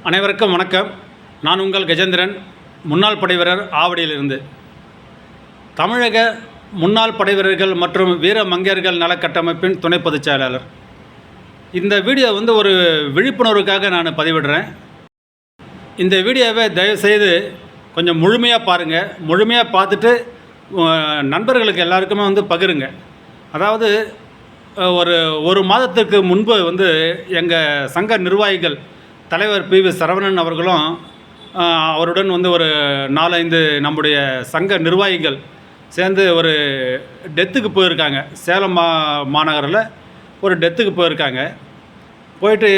அனைவருக்கும் வணக்கம். நான் உங்கள் கஜேந்திரன், முன்னாள் படைவீரர், ஆவடியிலிருந்து. தமிழக முன்னாள் படைவீரர்கள் மற்றும் வீர மங்கையர்கள் நலக்கட்டமைப்பின் துணை பொதுச் செயலாளர். இந்த வீடியோ ஒரு விழிப்புணர்வுக்காக நான் பதிவிடுறேன். இந்த வீடியோவை தயவுசெய்து கொஞ்சம் முழுமையாக பாருங்கள். முழுமையாக பார்த்துட்டு நண்பர்களுக்கு எல்லாருக்குமே பகிருங்க. அதாவது ஒரு மாதத்துக்கு முன்பு எங்கள் சங்க நிர்வாகிகள் தலைவர் பி.வி. சரவணன் அவர்களும் அவருடன் ஒரு 4-5 நம்முடைய சங்க நிர்வாகிகள் சேர்ந்து ஒரு டெத்துக்கு போயிருக்காங்க. சேலம் மாநகரில் ஒரு டெத்துக்கு போயிருக்காங்க. போயிட்டு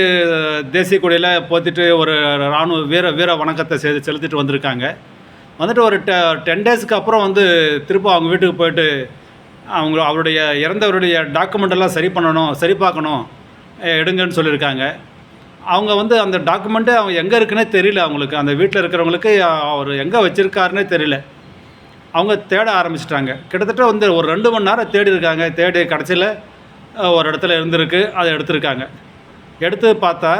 தேசிய கொடியில் போத்திட்டு ஒரு இராணுவ வீர வணக்கத்தை செலுத்திட்டு வந்திருக்காங்க. வந்துட்டு ஒரு 10 டேஸுக்கு அப்புறம் திரும்ப அவங்க வீட்டுக்கு போயிட்டு அவருடைய இறந்தவருடைய டாக்குமெண்டெல்லாம் சரி பார்க்கணும், எடுங்கன்னு சொல்லியிருக்காங்க. அவங்க அந்த டாக்குமெண்ட்டு அவங்க எங்கே இருக்குன்னே தெரியல. அவங்களுக்கு அந்த வீட்டில் இருக்கிறவங்களுக்கு அவர் எங்கே வச்சுருக்காருன்னே தெரியல. அவங்க தேட ஆரம்பிச்சிட்டாங்க. கிட்டத்தட்ட ஒரு 2 மணி நேரம் தேடி இருக்காங்க. தேடி கடைசியில் ஒரு இடத்துல இருந்திருக்கு, அதை எடுத்திருக்காங்க. எடுத்து பார்த்தா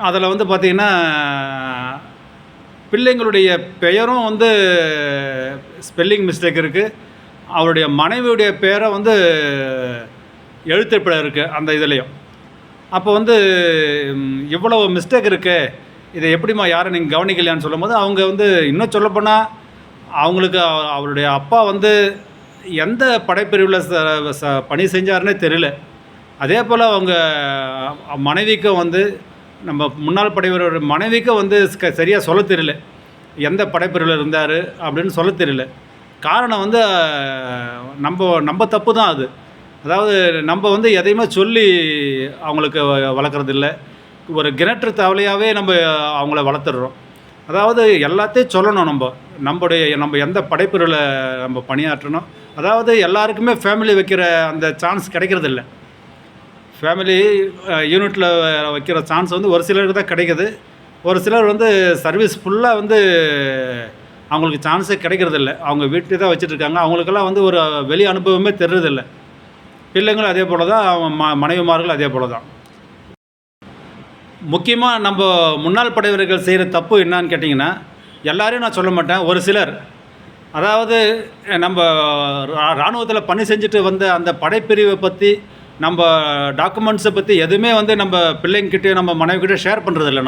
அதில் பார்த்திங்கன்னா பிள்ளைங்களுடைய பெயரும் ஸ்பெல்லிங் மிஸ்டேக் இருக்குது. அவருடைய மனைவியுடைய பேரை எழுத்துப்பிழை இருக்குது அந்த இதுலேயும். அப்போ இவ்வளவு மிஸ்டேக் இருக்குது, இதை எப்படிம்மா யாரை நீங்கள் கவனிக்கலையான்னு சொல்லும்போது அவங்க இன்னும் சொல்லப்போனால் அவங்களுக்கு அவருடைய அப்பா எந்த படைப்பிரிவில் பணி செஞ்சாருன்னே தெரியல. அதே போல் அவங்க மனைவிக்கும் நம்ம முன்னாள் படைவீரர் மனைவிக்கும் சரியாக சொல்ல தெரியல, எந்த படைப்பிரிவில் இருந்தார் அப்படின்னு சொல்ல தெரியல. காரணம் நம்ம தப்பு தான் அது. அதாவது நம்ம எதையுமே சொல்லி அவங்களுக்கு வளர்க்குறதில்ல. ஒரு கிணற்று தவளையாகவே நம்ம அவங்கள வளர்த்துடுறோம். அதாவது எல்லாத்தையும் சொல்லணும். நம்ம எந்த படைப்பிரிவில் நம்ம பணியாற்றணும். அதாவது எல்லாருக்குமே ஃபேமிலி வைக்கிற அந்த சான்ஸ் கிடைக்கிறதில்ல. ஃபேமிலி யூனிட்டில் வைக்கிற சான்ஸ் ஒரு சிலருக்கு தான் கிடைக்கிது. ஒரு சிலர் சர்வீஸ் ஃபுல்லாக அவங்களுக்கு சான்ஸே கிடைக்கிறதில்ல. அவங்க வீட்டில் தான் வச்சுட்ருக்காங்க. அவங்களுக்கெல்லாம் ஒரு வெளி அனுபவமே தெரிறதில்லை. பிள்ளைங்களும் அதே போல் தான், மனைவிமார்கள் அதே போல் தான். முக்கியமாக நம்ம முன்னாள் படைவீரர்கள் செய்கிற தப்பு என்னான்னு கேட்டிங்கன்னா, எல்லாரையும் நான் சொல்ல மாட்டேன், ஒரு சிலர், அதாவது நம்ம இராணுவத்தில் பணி செஞ்சுட்டு வந்த அந்த படைப்பிரிவை பற்றி, நம்ம டாக்குமெண்ட்ஸை பற்றி எதுவுமே நம்ம பிள்ளைங்கிட்டே நம்ம மனைவிக்கிட்டே ஷேர் பண்ணுறதில்ல.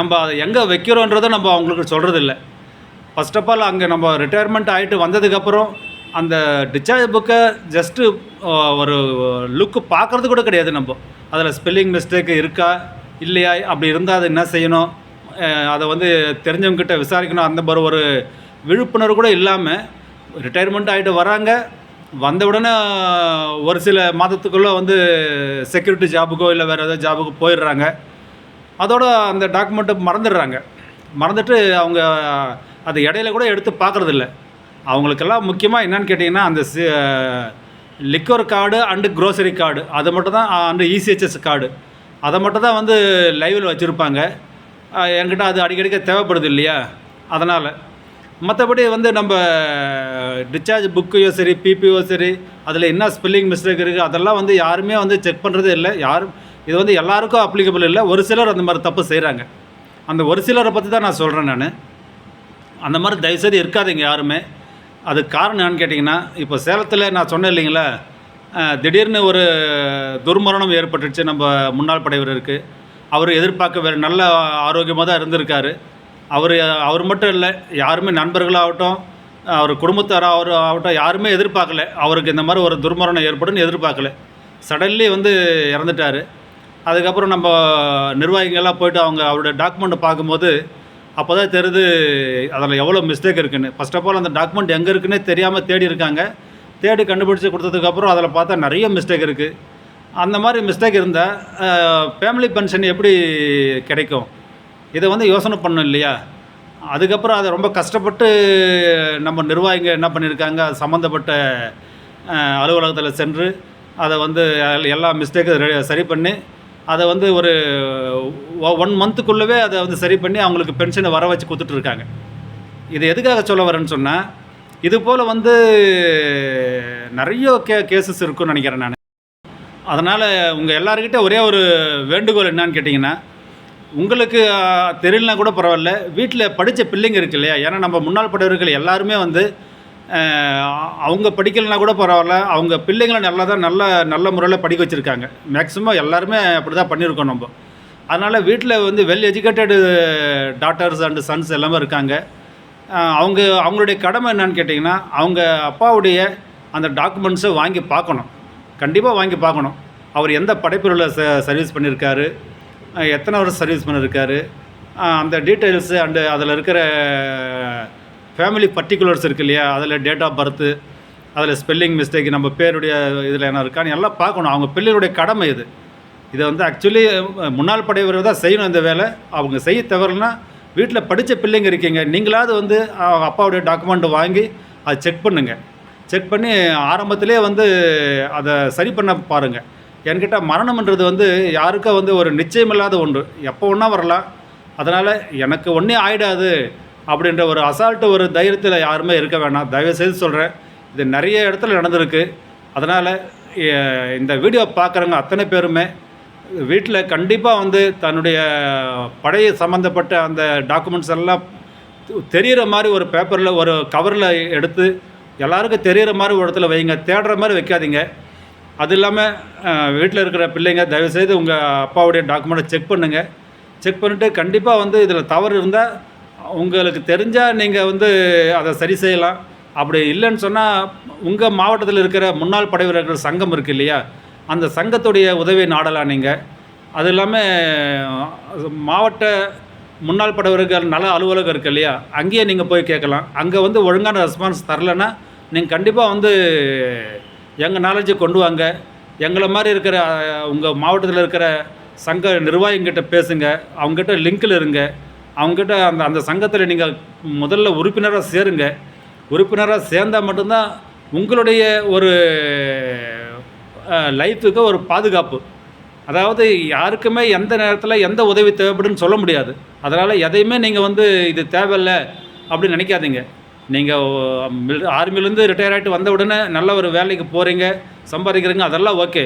நம்ம அதை எங்கே வைக்கிறோன்றதை நம்ம அவங்களுக்கு சொல்கிறதில்ல. ஃபஸ்ட் ஆஃப் ஆல் அங்கே நம்ம ரிட்டையர்மெண்ட் ஆகிட்டு வந்ததுக்கப்புறம் அந்த டிஸ்சார்ஜ் புக்கை ஜஸ்ட்டு ஒரு லுக்கு பார்க்குறது கூட கிடையாது. நம்ம அதில் ஸ்பெல்லிங் மிஸ்டேக் இருக்கா இல்லையா, அப்படி இருந்தால் அது என்ன செய்யணும், அதை தெரிஞ்சவங்ககிட்ட விசாரிக்கணும். அந்த ஒரு விழிப்புணர்வு கூட இல்லாமல் ரிட்டையர்மெண்ட் ஆகிட்டு வராங்க. வந்த உடனே ஒரு சில மாதத்துக்குள்ளே செக்யூரிட்டி ஜாபுக்கோ இல்லை வேறு ஏதாவது ஜாபுக்கு போயிடுறாங்க. அதோட அந்த டாக்குமெண்ட்டை மறந்துட்டு அவங்க அது இடையில கூட எடுத்து பார்க்குறதில்ல. அவங்களுக்கெல்லாம் முக்கியமாக என்னன்னு கேட்டிங்கன்னா, அந்த liquor card and grocery card, அது மட்டும் தான், அண்டு இசிஹெச்எஸ் கார்டு, அதை மட்டும் தான் லைவில் வச்சுருப்பாங்க. என்கிட்ட அது அடிக்கடிக்க தேவைப்படுது இல்லையா, அதனால். மற்றபடி நம்ம டிஸ்சார்ஜ் புக்கையோ சரி, பிபிஓ சரி, அதில் என்ன ஸ்பெல்லிங் மிஸ்டேக் இருக்குது அதெல்லாம் யாருமே செக் பண்ணுறதே இல்லை. யாரும் இது எல்லாருக்கும் அப்ளிகபிள் இல்லை. ஒரு சிலர் அந்த மாதிரி தப்பு செய்கிறாங்க. அந்த ஒரு சிலரை பற்றி தான் நான் சொல்கிறேன். நான் அந்த மாதிரி தயவுசெய்து இருக்காதீங்க யாருமே. அது காரணம் என்னன்னு கேட்டிங்கன்னா, இப்போ சேலத்தில் நான் சொன்னேன் இல்லைங்களா, திடீர்னு ஒரு துர்மரணம் ஏற்பட்டுச்சு நம்ம முன்னாள் படைவீரருக்கு. அவர் எதிர்பார்க்க வேறு நல்ல ஆரோக்கியமாக தான் இருந்திருக்காரு. அவர் மட்டும் இல்லை, யாருமே நண்பர்களாகட்டும், அவர் குடும்பத்தாராக ஆகட்டும், யாருமே எதிர்பார்க்கல அவருக்கு இந்த மாதிரி ஒரு துர்மரணம் ஏற்படுன்னு எதிர்பார்க்கல. சடன்லி இறந்துட்டார். அதுக்கப்புறம் நம்ம நிர்வாகிகள்லாம் போய்ட்டு அவருடைய டாக்குமெண்ட்டை பார்க்கும்போது அப்போ தான் தெரியுது அதில் எவ்வளோ மிஸ்டேக் இருக்குதுன்னு. ஃபஸ்ட் ஆஃப் ஆல் அந்த டாக்குமெண்ட் எங்கே இருக்குன்னே தெரியாமல் தேடி இருக்காங்க. தேடி கண்டுபிடிச்சி கொடுத்ததுக்கப்புறம் அதில் பார்த்தா நிறைய மிஸ்டேக் இருக்குது. அந்த மாதிரி மிஸ்டேக் இருந்தால் ஃபேமிலி பென்ஷன் எப்படி கிடைக்கும்? இதை யோசனை பண்ணணும் இல்லையா? அதுக்கப்புறம் அதை ரொம்ப கஷ்டப்பட்டு நம்ம நிர்வாகிங்க என்ன பண்ணியிருக்காங்க, சம்மந்தப்பட்ட அலுவலகத்தில் சென்று அதை எல்லா மிஸ்டேக்கும் சரி பண்ணி அதை ஒரு 1 மந்த்துக்குள்ளவே அதை சரி பண்ணி அவங்களுக்கு பென்ஷனை வர வச்சு கொடுத்துட்ருக்காங்க. இது எதுக்காக சொல்ல வரேன்னு சொன்னால், இது போல் நிறைய கேசஸ் இருக்குன்னு நினைக்கிறேன் நான். அதனால் உங்கள் எல்லாருக்கிட்ட ஒரே ஒரு வேண்டுகோள் என்னான்னு கேட்டிங்கன்னா, உங்களுக்கு தெரியலனா கூட பரவாயில்ல, வீட்டில் படித்த பிள்ளைங்க இருக்கு இல்லையா? ஏன்னா நம்ம முன்னாள் படைவர்கள் எல்லாருமே வந்து அவங்க படிக்கலைனா கூட பரவாயில்ல, அவங்க பிள்ளைங்கள நல்ல முறையில் படிக்க வச்சுருக்காங்க. மேக்ஸிமம் எல்லாருமே அப்படி தான் பண்ணியிருக்கோம் நம்ம. அதனால் வீட்டில் வந்து well educated daughters and sons எல்லாமே இருக்காங்க. அவங்களுடைய கடமை என்னன்னு கேட்டிங்கன்னா, அவங்க அப்பாவுடைய அந்த டாக்குமெண்ட்ஸை வாங்கி பார்க்கணும். கண்டிப்பாக வாங்கி பார்க்கணும். அவர் எந்த படைப்பிரிவில் சர்வீஸ் பண்ணியிருக்காரு, எத்தனை வருஷம் சர்வீஸ் பண்ணியிருக்காரு, அந்த டீட்டெயில்ஸு அண்டு அதில் இருக்கிற ஃபேமிலி பர்ட்டிகுலர்ஸ் இருக்கு இல்லையா? அதில் டேட் ஆஃப் பர்த்து, அதில் ஸ்பெல்லிங் மிஸ்டேக், நம்ம பேருடைய இதில் என்ன இருக்கான்னு எல்லாம் பார்க்கணும். அவங்க பிள்ளைகளுடைய கடமை இது. இதை வந்து ஆக்சுவலி முன்னாள் படைவர்கள் தான் செய்யணும் இந்த வேலை. அவங்க செய்ய தவறுனா, வீட்டில் படித்த பிள்ளைங்க இருக்கீங்க, நீங்களாவது வந்து அப்பாவுடைய டாக்குமெண்ட் வாங்கி அதை செக் பண்ணுங்கள். செக் பண்ணி ஆரம்பத்திலே வந்து அதை சரி பண்ண பாருங்கள். என்கிட்ட மரணம்ன்றது வந்து யாருக்கோ வந்து ஒரு நிச்சயமில்லாத ஒன்று, எப்போ ஒன்றா வரலாம். அதனால் எனக்கு ஒன்றே ஆகிடாது அப்படின்ற ஒரு அசால்ட்டு ஒரு தைரியத்தில் யாருமே இருக்க வேணாம். தயவுசெய்து சொல்கிறேன், இது நிறைய இடத்துல நடந்திருக்கு. அதனால் இந்த வீடியோ பார்க்குறவங்க அத்தனை பேருமே வீட்டில் கண்டிப்பாக வந்து தன்னுடைய படை சம்மந்தப்பட்ட அந்த டாக்குமெண்ட்ஸ் எல்லாம் தெரிகிற மாதிரி ஒரு பேப்பரில் ஒரு கவரில் எடுத்து எல்லாருக்கும் தெரிகிற மாதிரி ஒரு இடத்துல வைங்க. தேடுற மாதிரி வைக்காதீங்க. அது இல்லாமல் வீட்டில் இருக்கிற பிள்ளைங்க தயவுசெய்து உங்கள் அப்பாவுடைய டாக்குமெண்ட்டை செக் பண்ணுங்கள். செக் பண்ணிவிட்டு கண்டிப்பாக வந்து இதில் தவறு இருந்தால் உங்களுக்கு தெரிஞ்சால் நீங்கள் வந்து அதை சரி செய்யலாம். அப்படி இல்லைன்னு சொன்னால் உங்கள் மாவட்டத்தில் இருக்கிற முன்னாள் படை வீரர்கள் சங்கம் இருக்குது இல்லையா? அந்த சங்கத்துடைய உதவியை நாடலாம் நீங்கள். அது இல்லாமல் மாவட்ட முன்னாள் படை வீரர்கள் நல அலுவலகம் இருக்குது இல்லையா? அங்கேயே நீங்கள் போய் கேட்கலாம். அங்கே வந்து ஒழுங்கான ரெஸ்பான்ஸ் தரலைன்னா நீங்கள் கண்டிப்பாக வந்து எங்கள் நாலேஜை கொண்டு வாங்க. எங்களை மாதிரி இருக்கிற உங்கள் மாவட்டத்தில் இருக்கிற சங்க நிர்வாகிங்கிட்ட பேசுங்க. அவங்ககிட்ட லிங்கில் இருங்க. அவங்ககிட்ட அந்த சங்கத்தில் நீங்கள் முதல்ல உறுப்பினராக சேருங்க. உறுப்பினராக சேர்ந்தால் மட்டும்தான் உங்களுடைய ஒரு லைஃபுக்கு ஒரு பாதுகாப்பு. அதாவது யாருக்குமே எந்த நேரத்தில் எந்த உதவி தேவைப்படுன்னு சொல்ல முடியாது. அதனால் எதையுமே நீங்கள் வந்து இது தேவையில்லை அப்படின்னு நினைக்காதீங்க. நீங்கள் ஆர்மிலேருந்து ரிட்டையர் ஆகிட்டு வந்த உடனே நல்ல ஒரு வேலைக்கு போகிறீங்க, சம்பாதிக்கிறீங்க, அதெல்லாம் ஓகே.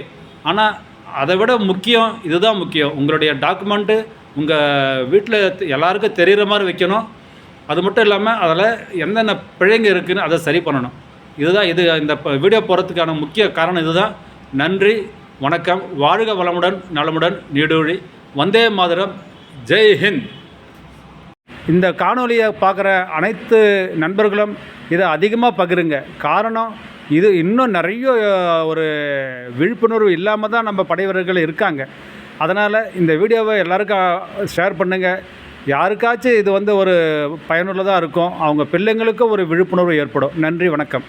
ஆனால் அதை விட முக்கியம் இதுதான் முக்கியம். உங்களுடைய டாக்குமெண்ட்டு உங்கள் வீட்டில் எல்லாருக்கும் தெரிகிற மாதிரி வைக்கணும். அது மட்டும் இல்லாமல் அதில் என்னென்ன பிழைங்க இருக்குதுன்னு அதை சரி பண்ணணும். இதுதான் இந்த வீடியோ போகிறதுக்கான முக்கிய காரணம் இதுதான். நன்றி, வணக்கம். வாழ்க வளமுடன், நலமுடன், நீடூழி. வந்தே மாதரம். ஜெய் ஹிந்த். இந்த காணொலியை பார்க்குற அனைத்து நண்பர்களும் இதை அதிகமாக பகிருங்க. காரணம், இது இன்னும் நிறைய ஒரு விழிப்புணர்வு இல்லாமல் தான் நம்ம படை வீரர்கள் இருக்காங்க. அதனால் இந்த வீடியோவை எல்லாருக்கும் ஷேர் பண்ணுங்கள். யாருக்காச்சும் இது வந்து ஒரு பயனுள்ளதாக இருக்கும். அவங்க பிள்ளைங்களுக்கும் ஒரு விழிப்புணர்வு ஏற்படும். நன்றி, வணக்கம்.